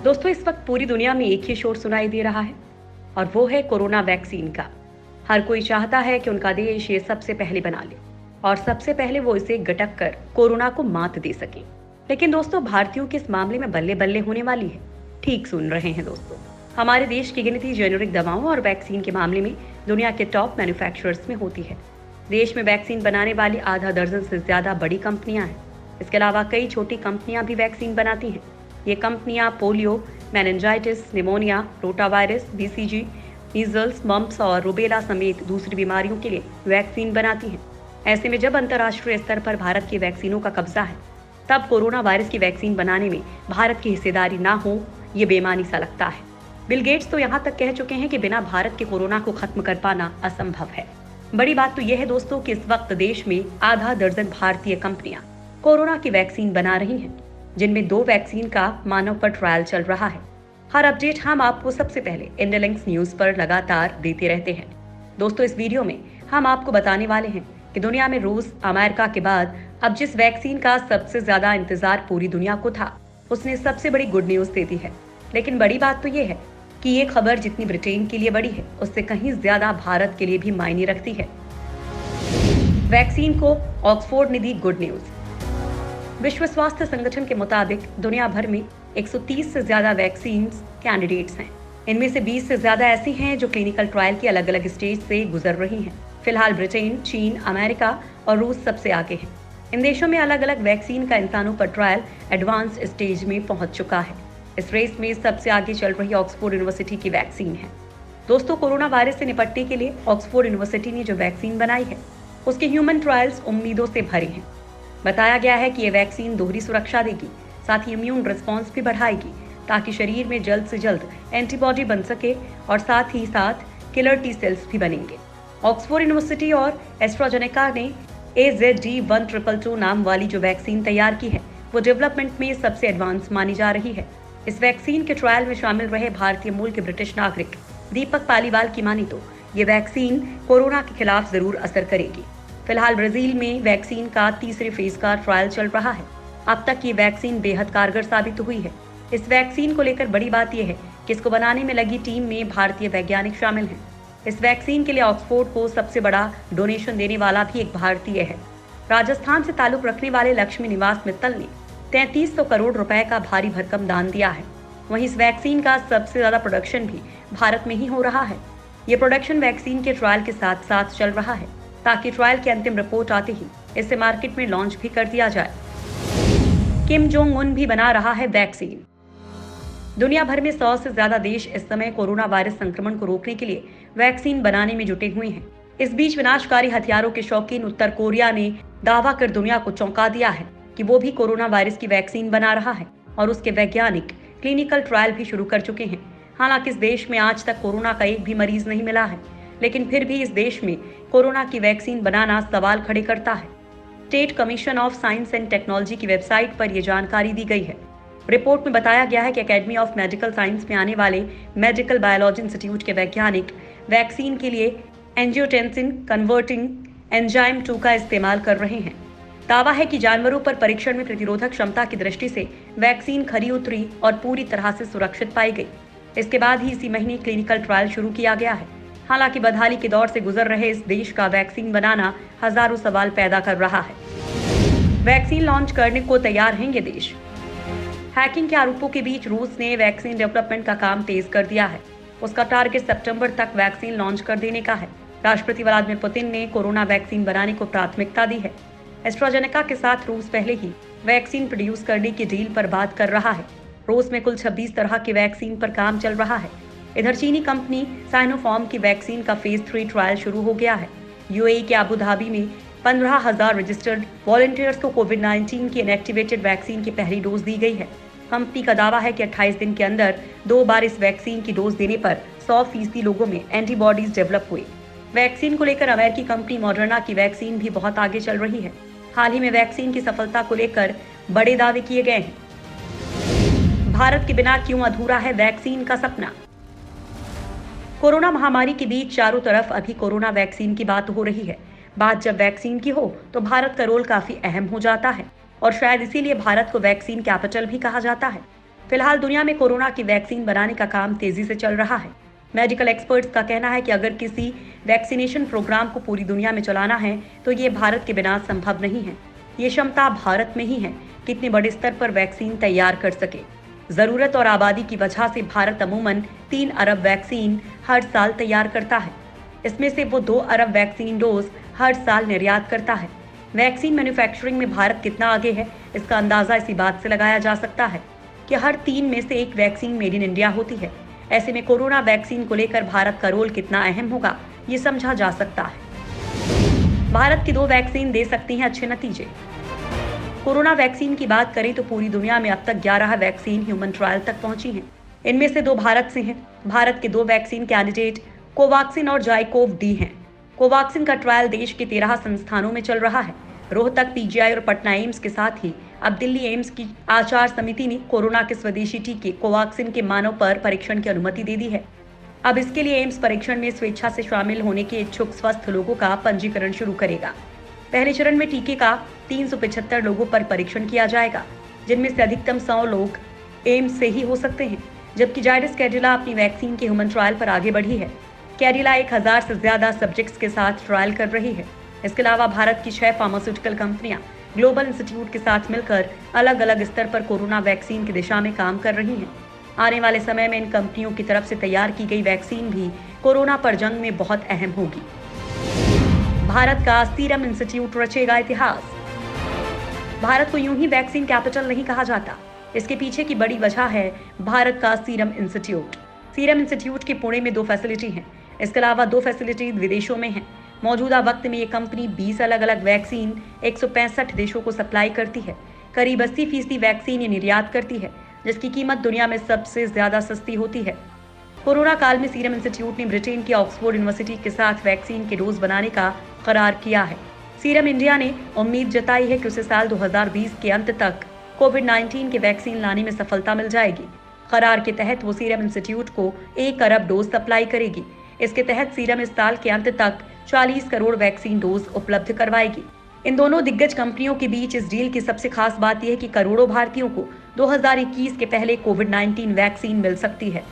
दोस्तों, इस वक्त पूरी दुनिया में एक ही शोर सुनाई दे रहा है और वो है कोरोना वैक्सीन का। हर कोई चाहता है कि उनका देश ये सबसे पहले बना ले और सबसे पहले वो इसे गटक कर कोरोना को मात दे सके। लेकिन दोस्तों, भारतीयों के इस मामले में बल्ले बल्ले होने वाली है। ठीक सुन रहे हैं दोस्तों, हमारे देश की गिनती जेनेरिक दवाओं और वैक्सीन के मामले में दुनिया के टॉप मैन्युफैक्चरर्स में होती है। देश में वैक्सीन बनाने वाली आधा दर्जन से ज्यादा बड़ी कंपनियां हैं। इसके अलावा कई छोटी कंपनियां भी वैक्सीन बनाती हैं। ये कंपनियां polio, meningitis, pneumonia, rotavirus, BCG, measles, mumps और रुबेला समेत दूसरी बीमारियों के लिए वैक्सीन बनाती हैं। ऐसे में जब अंतर्राष्ट्रीय स्तर पर भारत की वैक्सीनों का कब्जा है, तब कोरोना वायरस की वैक्सीन बनाने में भारत की हिस्सेदारी ना हो, ये बेमानी सा लगता है। बिल गेट्स तो यहाँ तक कह चुके हैं कि बिना भारत के कोरोना को खत्म कर पाना असंभव है। बड़ी बात तो यह है दोस्तों कि इस वक्त देश में आधा दर्जन भारतीय कंपनियां कोरोना की वैक्सीन बना रही हैं, जिनमें 2 वैक्सीन का मानव पर ट्रायल चल रहा है। हर अपडेट हम आपको सबसे पहले इंडिया लिंक्स न्यूज पर लगातार देते रहते हैं। दोस्तों, इस वीडियो में हम आपको बताने वाले हैं कि दुनिया में रूस, अमेरिका के बाद अब जिस वैक्सीन का सबसे ज्यादा इंतजार पूरी दुनिया को था, उसने सबसे बड़ी गुड न्यूज दे दी है। लेकिन बड़ी बात तो ये है कि ये खबर जितनी ब्रिटेन के लिए बड़ी है, उससे कहीं ज्यादा भारत के लिए भी मायने रखती है। वैक्सीन को ऑक्सफोर्ड ने दी गुड न्यूज। विश्व स्वास्थ्य संगठन के मुताबिक दुनिया भर में 130 से ज्यादा वैक्सीन कैंडिडेट्स हैं। इनमें से 20 से ज्यादा ऐसी हैं जो क्लिनिकल ट्रायल की अलग अलग स्टेज से गुजर रही हैं। फिलहाल ब्रिटेन, चीन, अमेरिका और रूस सबसे आगे हैं। इन देशों में अलग अलग वैक्सीन का इंसानों पर ट्रायल एडवांस स्टेज में पहुंच चुका है। इस रेस में सबसे आगे चल रही ऑक्सफोर्ड यूनिवर्सिटी की वैक्सीन है। दोस्तों, कोरोना वायरस से निपटने के लिए ऑक्सफोर्ड यूनिवर्सिटी ने जो वैक्सीन बनाई है, उसके ह्यूमन ट्रायल्स उम्मीदों से भरे हैं। बताया गया है कि ये वैक्सीन दोहरी सुरक्षा देगी, साथ ही इम्यून रिस्पॉन्स भी बढ़ाएगी, ताकि शरीर में जल्द से जल्द एंटीबॉडी बन सके और साथ ही साथ किलर टी सेल्स भी बनेंगे। ऑक्सफोर्ड यूनिवर्सिटी और एस्ट्राजेनेका ने AZD1222 नाम वाली जो वैक्सीन तैयार की है, वो डेवलपमेंट में सबसे एडवांस मानी जा रही है। इस वैक्सीन के ट्रायल में शामिल रहे भारतीय मूल के ब्रिटिश नागरिक दीपक पालीवाल की मानी तो ये वैक्सीन कोरोना के खिलाफ जरूर असर करेगी। फिलहाल ब्राजील में वैक्सीन का तीसरे फेज का ट्रायल चल रहा है। अब तक ये वैक्सीन बेहद कारगर साबित हुई है। इस वैक्सीन को लेकर बड़ी बात यह है कि इसको बनाने में लगी टीम में भारतीय वैज्ञानिक शामिल हैं। इस वैक्सीन के लिए ऑक्सफोर्ड को सबसे बड़ा डोनेशन देने वाला भी एक भारतीय है। राजस्थान से ताल्लुक रखने वाले लक्ष्मी निवास मित्तल ने 3300 करोड़ रुपए का भारी भरकम दान दिया है। वहीं इस वैक्सीन का सबसे ज्यादा प्रोडक्शन भी भारत में ही हो रहा है। ये प्रोडक्शन वैक्सीन के ट्रायल के साथ साथ चल रहा है, ताकि ट्रायल की अंतिम रिपोर्ट आते ही इसे मार्केट में लॉन्च भी कर दिया जाए। किम जोंग उन भी बना रहा है वैक्सीन। दुनिया भर में 100 से ज्यादा देश इस समय कोरोना वायरस संक्रमण को रोकने के लिए वैक्सीन बनाने में जुटे हुए हैं। इस बीच विनाशकारी हथियारों के शौकीन उत्तर कोरिया ने दावा कर दुनिया को चौंका दिया है कि वो भी कोरोना वायरस की वैक्सीन बना रहा है और उसके वैज्ञानिक क्लिनिकल ट्रायल भी शुरू कर चुके हैं। हालांकि इस देश में आज तक कोरोना का एक भी मरीज नहीं मिला है, लेकिन फिर भी इस देश में कोरोना की वैक्सीन बनाना सवाल खड़े करता है। State commission of science and technology की वेबसाइट पर यह जानकारी दी गई है। रिपोर्ट में बताया गया है कि एकेडमी ऑफ मेडिकल साइंस में आने वाले मेडिकल बायोलॉजी इंस्टीट्यूट के वैज्ञानिक वैक्सीन के लिए एंजियोटेंसिन कन्वर्टिंग एंजाइम 2 का इस्तेमाल कर रहे हैं। दावा है कि जानवरों पर परीक्षण में प्रतिरोधक क्षमता की दृष्टि से वैक्सीन खरी उतरी और पूरी तरह से सुरक्षित पाई गई। इसके बाद ही इसी महीने क्लिनिकल ट्रायल शुरू किया गया है। हालांकि बदहाली के दौर से गुजर रहे इस देश का वैक्सीन बनाना हजारों सवाल पैदा कर रहा है। वैक्सीन लॉन्च करने को तैयार हैं ये देश। हैकिंग के आरोपों के बीच रूस ने वैक्सीन डेवलपमेंट का काम तेज कर दिया है। उसका टारगेट सितंबर तक वैक्सीन लॉन्च कर देने का है। राष्ट्रपति व्लादिमीर पुतिन ने कोरोना वैक्सीन बनाने को प्राथमिकता दी है। एस्ट्राजेनेका के साथ रूस पहले ही वैक्सीन प्रोड्यूस करने की डील पर बात कर रहा है। रूस में कुल 26 तरह की वैक्सीन पर काम चल रहा है। इधर चीनी कंपनी साइनोफार्म की वैक्सीन का फेज 3 ट्रायल शुरू हो गया है। यूएई के अबू धाबी में 15,000 रजिस्टर्ड वॉलंटियर्स को कोविड-19 की इनएक्टिवेटेड वैक्सीन की पहली डोज दी गई है। कंपनी का दावा है कि 28 दिन के अंदर 2 बार इस वैक्सीन की डोज देने पर 100% लोगों में एंटीबॉडीज डेवलप हुई। वैक्सीन को लेकर अमेरिकी कंपनी मॉडर्ना की वैक्सीन भी बहुत आगे चल रही है। हाल ही में वैक्सीन की सफलता को लेकर बड़े दावे किए गए हैं। भारत के बिना क्यों अधूरा है वैक्सीन का सपना। कोरोना महामारी के बीच चारों तरफ अभी कोरोना वैक्सीन की बात हो रही है। बात जब वैक्सीन की हो तो भारत का रोल काफी अहम हो जाता है और शायद इसीलिए भारत को वैक्सीन कैपिटल भी कहा जाता है। फिलहाल दुनिया में कोरोना की वैक्सीन बनाने का काम तेजी से चल रहा है। मेडिकल एक्सपर्ट्स का कहना है कि अगर किसी वैक्सीनेशन प्रोग्राम को पूरी दुनिया में चलाना है तो ये भारत के बिना संभव नहीं है। ये क्षमता भारत में ही है कि इतने बड़े स्तर पर वैक्सीन तैयार कर सके। जरूरत और आबादी की वजह से भारत अमूमन 3 अरब वैक्सीन हर साल तैयार करता है। इसमें से वो 2 अरब वैक्सीन डोज हर साल निर्यात करता है। वैक्सीन मैन्युफैक्चरिंग में भारत कितना आगे है, इसका अंदाजा इसी बात से लगाया जा सकता है कि हर 3 में से 1 वैक्सीन मेड इन इंडिया होती है। ऐसे में कोरोना वैक्सीन को लेकर भारत का रोल कितना अहम होगा, ये समझा जा सकता है। भारत की 2 वैक्सीन दे सकती हैं अच्छे नतीजे। कोरोना वैक्सीन की बात करें तो पूरी दुनिया में अब तक 11 वैक्सीन ह्यूमन ट्रायल तक पहुंची हैं। इनमें से 2 भारत से हैं। भारत के 2 वैक्सीन कैंडिडेट कोवाक्सिन और जाइकोव डी हैं। कोवाक्सिन का ट्रायल देश के 13 संस्थानों में चल रहा है। रोहतक पीजीआई और पटना एम्स के साथ ही अब दिल्ली एम्स की आचार समिति ने कोरोना के स्वदेशी टीके कोवाक्सिन के मानव पर परीक्षण की अनुमति दे दी है। अब इसके लिए एम्स परीक्षण में स्वेच्छा से शामिल होने के इच्छुक स्वस्थ लोगों का पंजीकरण शुरू करेगा। पहले चरण में टीके का 375 लोगों पर परीक्षण किया जाएगा, जिनमें से अधिकतम 100 लोग एम्स से ही हो सकते हैं, जबकि जायडस कैडिला अपनी वैक्सीन के ह्यूमन ट्रायल पर आगे बढ़ी है। कैडिला 1000 से ज्यादा सब्जेक्ट्स के साथ ट्रायल कर रही है। इसके अलावा भारत की 6 फार्मास्यूटिकल कंपनियां ग्लोबल इंस्टीट्यूट के साथ मिलकर अलग अलग स्तर पर कोरोना वैक्सीन की दिशा में काम कर रही हैं। आने वाले समय में इन कंपनियों की तरफ से तैयार की गई वैक्सीन भी कोरोना पर जंग में बहुत अहम होगी। भारत का सीरम इंस्टीट्यूट रचेगा इतिहास। भारत को यूं ही वैक्सीन कैपिटल नहीं कहा जाता। इसके पीछे की बड़ी वजह है भारत का सीरम इंस्टीट्यूट। सीरम इंस्टीट्यूट के पुणे में 2 फैसिलिटी हैं। इसके अलावा 2 फैसिलिटी विदेशों में हैं। मौजूदा वक्त में ये कंपनी 20 अलग अलग वैक्सीन 165 देशों को सप्लाई करती है। करीब 80% वैक्सीन ये निर्यात करती है, जिसकी कीमत दुनिया में सबसे ज्यादा सस्ती होती है। कोरोना काल में सीरम इंस्टीट्यूट ने ब्रिटेन की ऑक्सफोर्ड यूनिवर्सिटी के साथ वैक्सीन के डोज बनाने का करार किया है। सीरम इंडिया ने उम्मीद जताई है कि उसे साल 2020 के अंत तक कोविड-19 के वैक्सीन लाने में सफलता मिल जाएगी। करार के तहत वो सीरम इंस्टीट्यूट को 1 अरब डोज सप्लाई करेगी। इसके तहत सीरम इस साल के अंत तक 40 करोड़ वैक्सीन डोज उपलब्ध करवाएगी। इन दोनों दिग्गज कंपनियों के बीच इस डील की सबसे खास बात यह है कि करोड़ों भारतीयों को 2021 के पहले कोविड-19 वैक्सीन मिल सकती है।